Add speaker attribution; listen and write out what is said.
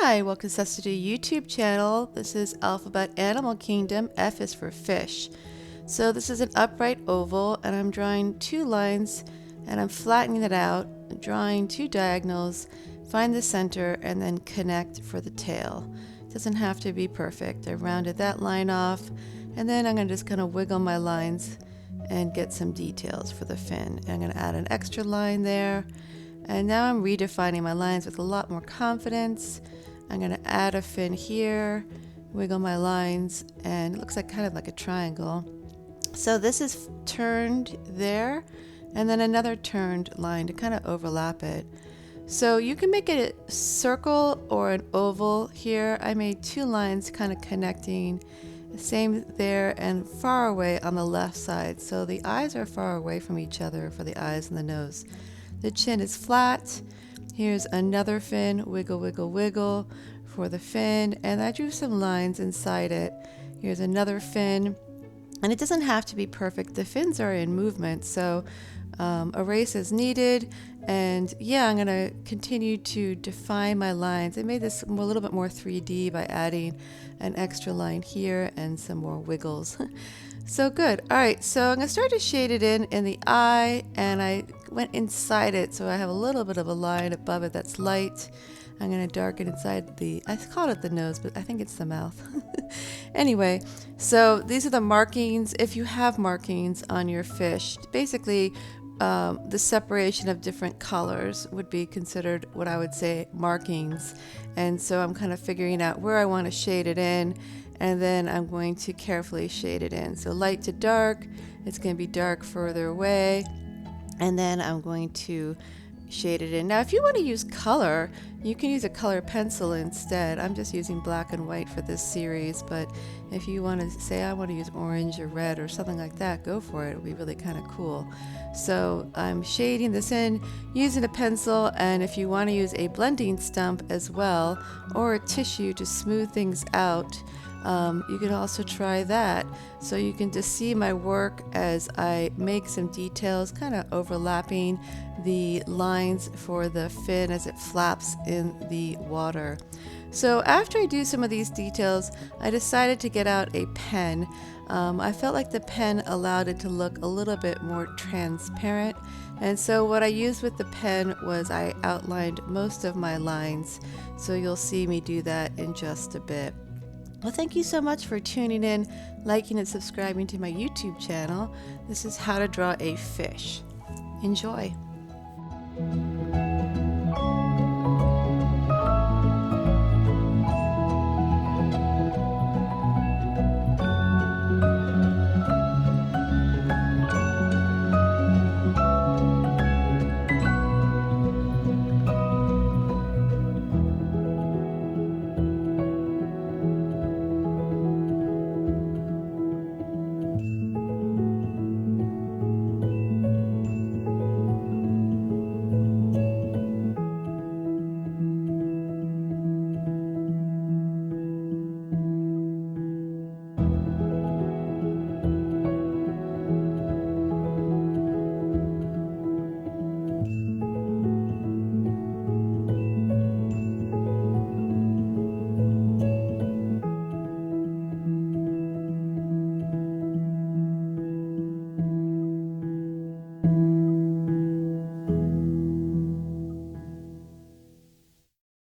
Speaker 1: Hi, welcome to Custody YouTube channel. This is Alphabet Animal Kingdom. F is for fish. So this is an upright oval and I'm drawing two lines and I'm flattening it out, drawing two diagonals, find the center and then connect for the tail. It doesn't have to be perfect. I rounded that line off and then I'm going to just kind of wiggle my lines and get some details for the fin. And I'm going to add an extra line there. And now I'm redefining my lines with a lot more confidence. I'm going to add a fin here, wiggle my lines, and it looks like kind of like a triangle. So this is turned there, and then another turned line to kind of overlap it. So you can make it a circle or an oval here. I made two lines kind of connecting, same there and far away on the left side. So the eyes are far away from each other for the eyes and the nose. The chin is flat. Here's another fin, wiggle, wiggle, wiggle for the fin. And I drew some lines inside it. Here's another fin. And it doesn't have to be perfect. The fins are in movement, so erase as needed. And yeah, I'm going to continue to define my lines. I made this a little bit more 3D by adding an extra line here and some more wiggles. So good. All right, so I'm going to start to shade it in the eye, and I went inside it, so I have a little bit of a line above it that's light. I'm going to darken inside I called it the nose, but I think it's the mouth. Anyway, so these are the markings. If you have markings on your fish, basically the separation of different colors would be considered what I would say markings. And so I'm kind of figuring out where I want to shade it in, and then I'm going to carefully shade it in. So light to dark, it's going to be dark further away, and then I'm going to shade it in. Now if you want to use color, you can use a color pencil instead. I'm just using black and white for this series, but if you want to say I want to use orange or red or something like that, go for it. It'll be really kind of cool. So I'm shading this in using a pencil, and if you want to use a blending stump as well or a tissue to smooth things out, you can also try that. So you can just see my work as I make some details kind of overlapping the lines for the fin as it flaps in the water. So after I do some of these details, I decided to get out a pen. I felt like the pen allowed it to look a little bit more transparent, and so what I used with the pen was I outlined most of my lines, so you'll see me do that in just a bit. Well, thank you so much for tuning in, liking and subscribing to my YouTube channel. This is how to draw a fish. Enjoy.